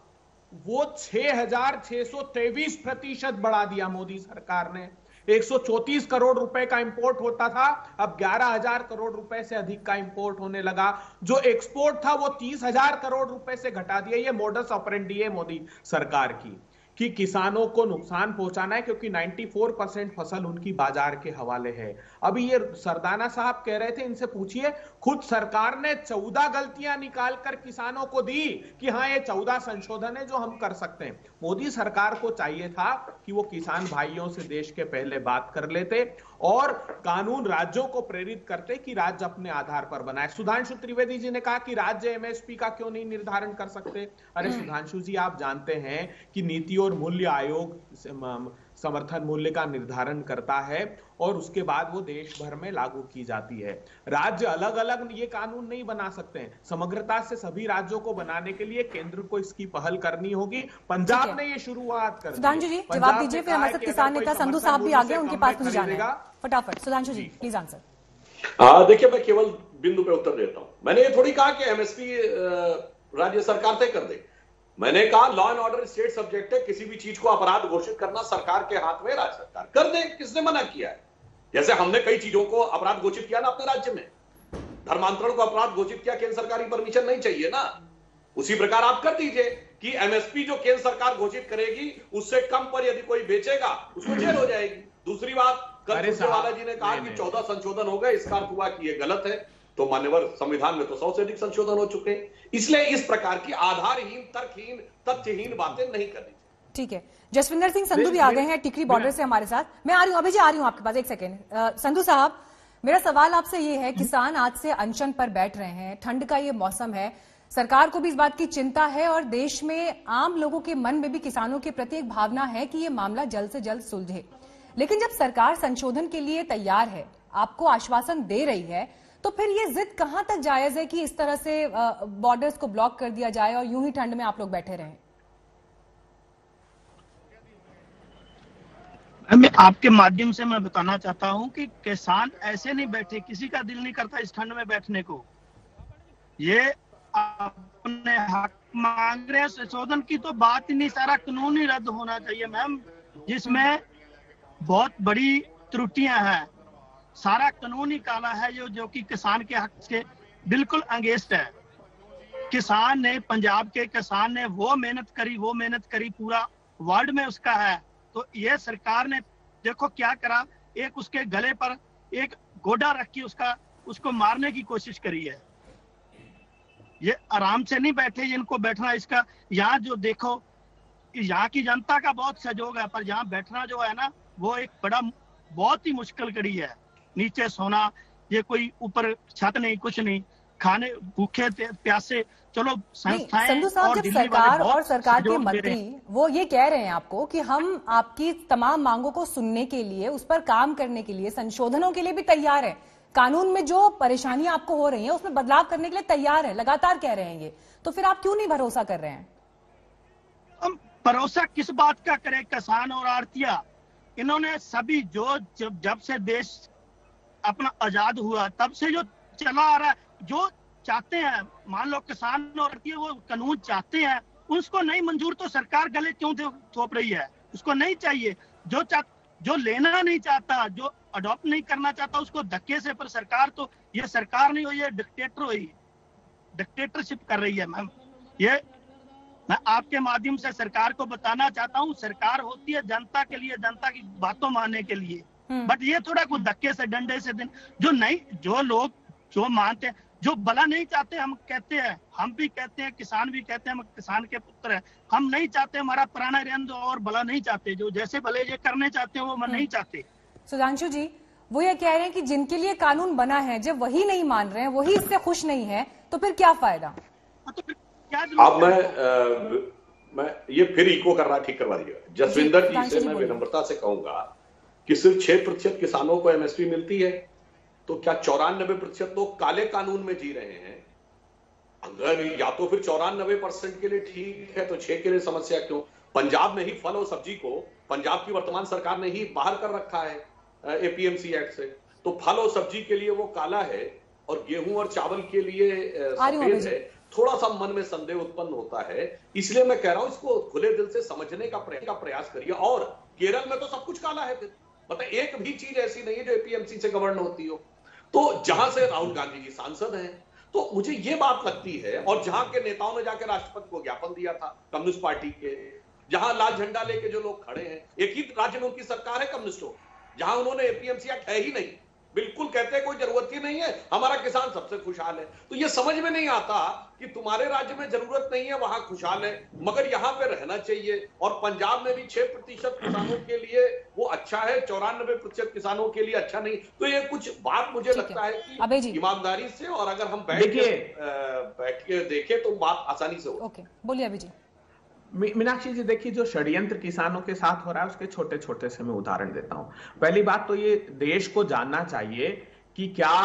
B: वो 6,623% बढ़ा दिया मोदी सरकार ने। 134 करोड़ रुपए का इंपोर्ट होता था, अब 11,000 करोड़ रुपए से अधिक का इंपोर्ट होने लगा। जो एक्सपोर्ट था वो 30,000 करोड़ रुपए से घटा दिया। ये मोडस ऑपरेंडी है मोदी सरकार की कि किसानों को नुकसान पहुंचाना है, क्योंकि 94% फसल उनकी बाजार के हवाले है। अभी ये सरदाना साहब कह रहे थे, इनसे पूछिए, खुद सरकार ने 14 गलतियां निकालकर किसानों को दी कि हाँ ये 14 संशोधन है जो हम कर सकते हैं। मोदी सरकार को चाहिए था कि वो किसान भाइयों से देश के पहले बात कर लेते और कानून राज्यों को प्रेरित करते कि राज्य अपने आधार पर बनाए। सुधांशु त्रिवेदी जी ने कहा कि राज्य एमएसपी का क्यों नहीं निर्धारण कर सकते। अरे सुधांशु जी, आप जानते हैं कि नीति और मूल्य आयोग समर्थन मूल्य का निर्धारण करता है और उसके बाद वो देश भर में लागू की जाती है। राज्य अलग अलग ये कानून नहीं बना सकते हैं। समग्रता से सभी राज्यों को बनाने के लिए केंद्र को इसकी पहल करनी होगी। पंजाब ने ये शुरुआत कर दी।
A: सुधांशु जी जवाब दीजिए, फिर हमारे साथ किसान नेता संधू साहब भी आ गए, उनके पास मुझे जाना है। फटाफट सुधांशु जी प्लीज आंसर।
N: देखिए, मैं केवल बिंदु पे उत्तर देता हूं। मैंने ये थोड़ी कहा कि एमएसपी राज्य सरकार तय कर दे। मैंने कहा law and order state subject है, किसी भी चीज को अपराध घोषित करना सरकार के हाथ में, राज्य सरकार कर दे। किसने मना किया है? जैसे हमने कई चीजों को अपराध घोषित किया ना अपने राज्य में, धर्मांतरण को अपराध घोषित किया, केंद्र सरकार की परमिशन नहीं चाहिए ना। उसी प्रकार आप कर दीजिए कि एमएसपी जो केंद्र सरकार घोषित करेगी उससे कम पर यदि कोई बेचेगा उसको जेल हो जाएगी। दूसरी बात, कल सुरजेवाला जी ने कहा कि 14 संशोधन हो गए, इसका अर्थ हुआ कि ये गलत है। तो मान्यवर संविधान में तो 100 से अधिक संशोधन हो चुके हैं। इसलिए इस प्रकार की आधारहीन, तर्कहीन, तथ्यहीन बातें नहीं करनी।
A: ठीक है, जसविंदर सिंह संधू भी आ गए हैं टिकरी बॉर्डर से हमारे साथ। मैं आ रही हूं, अभी जी आ रही हूं आपके पास, एक सेकेंड। संधू साहब, मेरा सवाल आपसे ये है, किसान आज से अनशन पर बैठ रहे हैं, ठंड का ये मौसम है, सरकार को भी इस बात की चिंता है और देश में आम लोगों के मन में भी किसानों के प्रति एक भावना है कि ये मामला जल्द से जल्द सुलझे। लेकिन जब सरकार संशोधन के लिए तैयार है, आपको आश्वासन दे रही है, तो फिर ये जिद कहां तक जायज है कि इस तरह से बॉर्डर्स को ब्लॉक कर दिया जाए और यूं ही ठंड में आप लोग बैठे रहें?
D: मैं आपके माध्यम से मैं बताना चाहता हूं कि किसान ऐसे नहीं बैठे, किसी का दिल नहीं करता इस ठंड में बैठने को। ये अपने हक मांग रहे हैं। संशोधन की तो बात ही नहीं, सारा कानून ही रद्द होना चाहिए मैम, जिसमें बहुत बड़ी त्रुटियां हैं। सारा कानून ही काला है जो कि किसान के हक के बिल्कुल अगेंस्ट है। किसान ने, पंजाब के किसान ने वो मेहनत करी, पूरा वर्ल्ड में उसका है। तो ये सरकार ने देखो क्या करा, एक उसके गले पर एक गोडा रख के उसको मारने की कोशिश करी है। ये आराम से नहीं बैठे, जिनको बैठना इसका, यहाँ जो देखो यहाँ की जनता का बहुत सहयोग है, पर यहाँ बैठना जो है ना वो एक बहुत ही मुश्किल कड़ी है। नीचे सोना, ये कोई ऊपर छत नहीं, कुछ नहीं, खाने भूखे प्यासे। चलो संस्थाएं,
A: संधू साहब, जब सरकार और सरकार के मंत्री वो ये कह रहे हैं आपको कि हम आपकी तमाम मांगों को सुनने के लिए, उस पर काम करने के लिए, संशोधनों के लिए भी तैयार है, कानून में जो परेशानियां आपको हो रही हैं उसमें बदलाव करने के लिए तैयार है, लगातार कह रहे हैं ये, तो फिर आप क्यों नहीं भरोसा कर रहे हैं?
D: हम भरोसा किस बात का करें? किसान और आड़तिया इन्होंने सभी जो जब से देश अपना आजाद हुआ तब से जो चला आ रहा है, जो चाहते हैं, मान लो किसान और वो कानून चाहते हैं, उसको नहीं मंजूर तो सरकार गले क्यों थोप रही है? उसको नहीं चाहिए। जो लेना नहीं चाहता, जो अडॉप्ट नहीं करना चाहता, उसको धक्के से, पर सरकार तो ये सरकार नहीं हुई, ये डिक्टेटर हुई, डिक्टेटरशिप कर रही है मैम। ये मैं आपके माध्यम से सरकार को बताना चाहता हूँ, सरकार होती है जनता के लिए, जनता की बातों मानने के लिए, बट ये थोड़ा कुछ धक्के से, डंडे से जो लोग जो मानते हैं, जो भला नहीं चाहते, हम कहते हैं, हम भी कहते हैं, किसान भी कहते हैं, हम किसान के पुत्र हैं, हम नहीं चाहते हमारा पुराना रेंज और भला नहीं चाहते, जो जैसे भले ये करने चाहते हैं वो नहीं चाहते।
A: सुधांशु जी, वो ये कह रहे हैं कि जिनके लिए कानून बना है, जब वही नहीं मान रहे हैं, वही इससे खुश नहीं है, तो फिर क्या फायदा?
D: तो फिर क्या
N: अब मैं ये फिर इको कर रहा, ठीक करवा दिया। जसविंदर जी से मैं विनम्रता से कहूंगा कि सिर्फ 6% किसानों को एमएसपी मिलती है, तो क्या 94% लोग काले कानून में जी रहे हैं? अगर या तो फिर 94% के लिए ठीक है, तो 6 के लिए समस्या क्यों? पंजाब में ही फल और सब्जी को पंजाब की वर्तमान सरकार ने ही बाहर कर रखा है एपीएमसी एक्ट से, तो फल और सब्जी के लिए वो काला है और गेहूं और चावल के लिए सफेद है। थोड़ा सा मन में संदेह उत्पन्न होता है, इसलिए मैं कह रहा हूं इसको खुले दिल से समझने का प्रयास करिए। और केरल में तो सब कुछ काला है, फिर मतलब एक भी चीज ऐसी नहीं है जो एपीएमसी से गवर्न होती हो। तो जहां से राहुल गांधी जी सांसद हैं, तो मुझे ये बात लगती है, और जहां के नेताओं ने जाकर राष्ट्रपति को ज्ञापन दिया था कम्युनिस्ट पार्टी के, जहां लाल झंडा लेके जो लोग खड़े हैं, एक ही राज्य में उनकी सरकार है कम्युनिस्टों, जहां उन्होंने एपीएमसी एक्ट है ही नहीं, बिल्कुल कहते हैं कोई जरूरत ही नहीं है, हमारा किसान सबसे खुशहाल है। तो ये समझ में नहीं आता कि तुम्हारे राज्य में जरूरत नहीं है, वहां खुशहाल है, मगर यहाँ पे रहना चाहिए। और पंजाब में भी 6% किसानों के लिए वो अच्छा है, 94% किसानों के लिए अच्छा नहीं। तो ये कुछ बात मुझे लगता है कि ईमानदारी से, और अगर हम बैठ के देखें तो बात आसानी से हो।
A: ओके, बोलिए अभी जी।
B: मीनाक्षी जी, देखिए, जो षड्यंत्र किसानों के साथ हो रहा है उसके छोटे छोटे से मैं उदाहरण देता हूं। पहली बात तो ये देश को जानना चाहिए कि क्या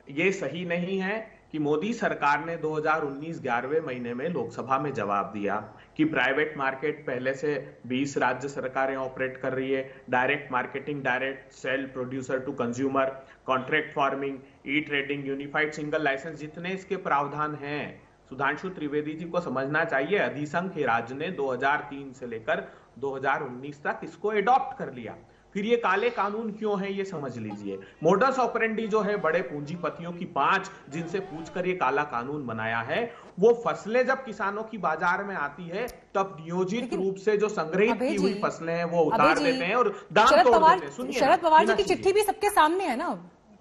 B: ये सही नहीं है कि मोदी सरकार ने 2019 11वें महीने में लोकसभा में जवाब दिया कि प्राइवेट मार्केट पहले से 20 राज्य सरकारें ऑपरेट कर रही है, direct marketing, direct sale producer to consumer, contract farming, e trading, unified single licence, जितने इसके प्रावधान हैं, सुधांशु त्रिवेदी जी को समझना चाहिए अधिसंघ राज्य ने 2003 से लेकर 2019 तक इसको एडॉप्ट कर लिया। फिर ये काले कानून क्यों है ये समझ लीजिए। मोडस ऑपरेंडी जो है बड़े पूंजीपतियों की 5 जिनसे पूछकर ये काला कानून बनाया है, वो फसलें जब किसानों की बाजार में आती है तब नियोजित रूप से जो संग्रहित की हुई फसलें हैं वो उतार देते हैं और दाम तोड़ देते हैं। सुनिए,
A: शरद पवार जी की चिट्ठी भी सबके सामने है ना।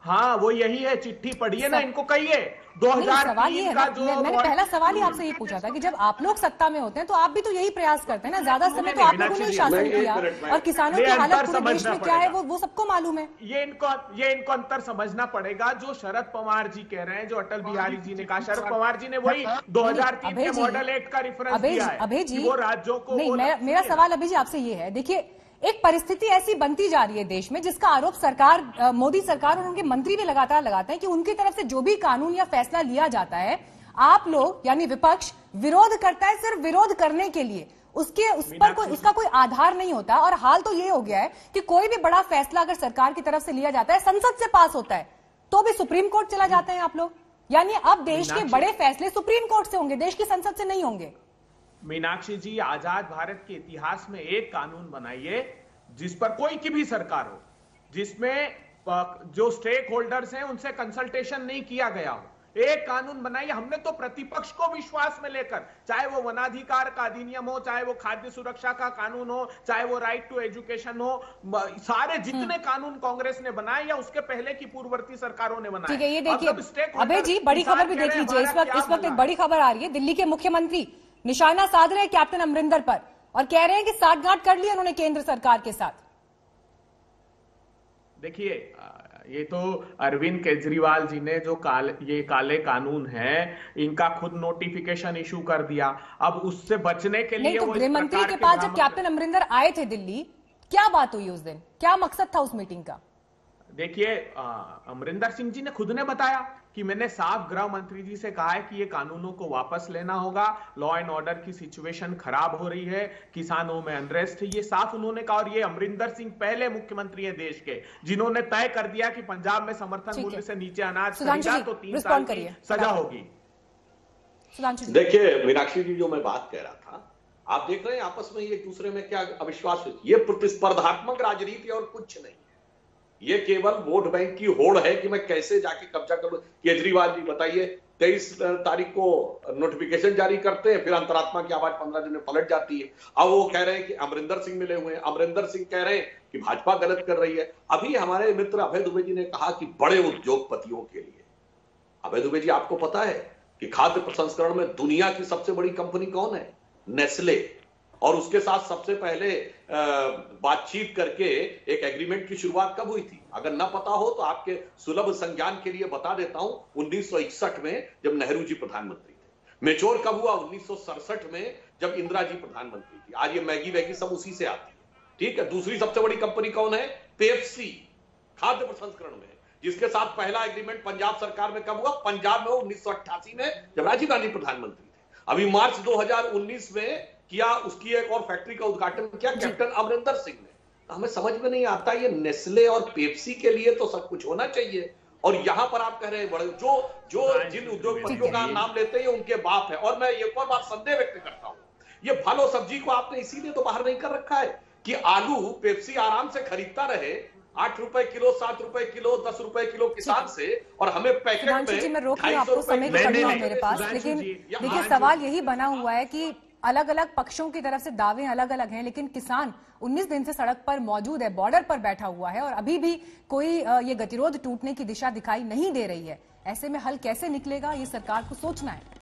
B: हाँ, वो यही है, चिट्ठी पढ़िए ना, इनको कहिए 2003 का जो
A: मैंने पहला सवाल ही आपसे ये पूछा था कि जब आप लोग सत्ता में होते हैं तो आप भी तो यही प्रयास करते हैं ना। ज्यादा समय तो आप लोगों ने शासन किया और किसानों की हालत पूरे देश में क्या है वो सबको मालूम है।
B: ये इनको अंतर समझना पड़ेगा जो शरद पवार जी कह रहे हैं, जो अटल बिहारी जी ने कहा। शरद पवार जी ने वही 2003 के मॉडल एक्ट का रेफरेंस दिया है।
A: अभय जी,
B: वो राज्यों को
A: नहीं, मेरा सवाल अभी जी आपसे ये है, देखिए एक परिस्थिति ऐसी बनती जा रही है देश में जिसका आरोप सरकार, मोदी सरकार और उनके मंत्री भी लगातार लगाते हैं कि उनकी तरफ से जो भी कानून या फैसला लिया जाता है, आप लोग यानी विपक्ष विरोध करता है सिर्फ विरोध करने के लिए, उस पर उसका कोई आधार नहीं होता। और हाल तो ये हो गया है कि कोई भी बड़ा फैसला अगर सरकार की तरफ से लिया जाता है, संसद से पास होता है, तो भी सुप्रीम कोर्ट चला जाते हैं आप लोग। यानी अब देश के बड़े फैसले सुप्रीम कोर्ट से होंगे, देश की संसद से नहीं होंगे।
B: मीनाक्षी जी, आजाद भारत के इतिहास में एक कानून बनाइए जिस पर कोई की भी सरकार हो, जिसमें जो स्टेक होल्डर्स हैं उनसे कंसल्टेशन नहीं किया गया हो। एक कानून बनाइए। हमने तो प्रतिपक्ष को विश्वास में लेकर, चाहे वो वनाधिकार का अधिनियम हो, चाहे वो खाद्य सुरक्षा का कानून हो, चाहे वो राइट टू एजुकेशन हो, सारे जितने कानून कांग्रेस ने बनाए या उसके पहले की पूर्ववर्ती सरकारों ने बनाए।
A: ठीक है, ये देखिए अभय जी, बड़ी खबर भी देख लीजिए। इस वक्त एक बड़ी खबर आ रही है, दिल्ली के मुख्यमंत्री निशाना साध रहे कैप्टन अमरिंदर पर और कह रहे हैं कि साठगांठ कर लिया उन्होंने केंद्र सरकार के साथ।
B: देखिए, ये तो अरविंद केजरीवाल जी ने जो ये काले कानून है, इनका खुद नोटिफिकेशन इशू कर दिया। अब उससे बचने के लिए
A: नहीं, तो गृह मंत्री के पास जब कैप्टन अमरिंदर आए थे दिल्ली, क्या बात हुई उस दिन, क्या मकसद था उस मीटिंग का?
B: देखिए, अमरिंदर सिंह जी ने खुद ने बताया कि मैंने साफ गृह मंत्री जी से कहा है कि ये कानूनों को वापस लेना होगा, लॉ एंड ऑर्डर की सिचुएशन खराब हो रही है, किसानों में अनरेस्ट है, ये साफ उन्होंने कहा। और ये अमरिंदर सिंह पहले मुख्यमंत्री हैं देश के जिन्होंने तय कर दिया कि पंजाब में समर्थन मूल्य से नीचे अनाज खरीदा तो 3 साल की सजा होगी।
N: देखिए मीनाक्षी जी, जो मैं बात कह रहा था, आप देख रहे हैं आपस में एक दूसरे में क्या अविश्वास है। ये प्रतिस्पर्धात्मक राजनीति और कुछ नहीं है। ये केवल वोट बैंक की होड़ है कि मैं कैसे जाके कब्जा करूं। केजरीवाल जी बताइए, 23 तारीख को नोटिफिकेशन जारी करते हैं, फिर अंतरात्मा की आवाज 15 दिन में पलट जाती है। अब वो कह रहे हैं कि अमरिंदर सिंह मिले हुए हैं, अमरिंदर सिंह कह रहे हैं कि भाजपा गलत कर रही है। अभी हमारे मित्र अभय दुबे जी ने कहा कि बड़े उद्योगपतियों के लिए, अभय दुबे जी आपको पता है कि खाद्य प्रसंस्करण में दुनिया की सबसे बड़ी कंपनी कौन है? नेस्ले। और उसके साथ सबसे पहले बातचीत करके एक एग्रीमेंट की शुरुआत कब हुई थी? अगर ना पता हो तो आपके सुलभ संज्ञान के लिए बता देता हूं, 1961 में जब नेहरू जी प्रधानमंत्री थे। मेच्योर कब हुआ? 1967 में जब इंदिरा जी प्रधानमंत्री थी। आज ये मैगी वैगी सब उसी से आती है, ठीक है। दूसरी सबसे बड़ी कंपनी कौन है? पेप्सी, खाद्य प्रसंस्करण में, जिसके साथ पहला एग्रीमेंट पंजाब सरकार में कब हुआ? पंजाब में 1988 में जब राजीव गांधी प्रधानमंत्री थे। अभी मार्च 2019 में किया, उसकी एक और फैक्ट्री का उद्घाटन किया कैप्टन अमरिंदर सिंह ने। हमें समझ में नहीं आता, ये नेस्ले और पेप्सी के लिए तो सब कुछ होना चाहिए, और यहां पर आप कह रहे हैं बड़े जो जिन उद्योगपतियों का नाम लेते हैं उनके बाप है। और मैं एक और बात संदेह व्यक्त करता हूं, ये फल और सब्जी को आपने इसीलिए तो बाहर नहीं कर रखा है कि आलू पेप्सी आराम से खरीदता रहे, 8 रुपए किलो, 7 रुपए किलो, 10 रुपए किलो किसान से, और हमें पैकेट में
A: मैं रोक रही हूं, आपको समय की कमी है मेरे पास। लेकिन देखिए, सवाल यही बना हुआ है कि अलग अलग पक्षों की तरफ से दावे अलग अलग हैं, लेकिन किसान 19 दिन से सड़क पर मौजूद है, बॉर्डर पर बैठा हुआ है, और अभी भी कोई ये गतिरोध टूटने की दिशा दिखाई नहीं दे रही है। ऐसे में हल कैसे निकलेगा, ये सरकार को सोचना है।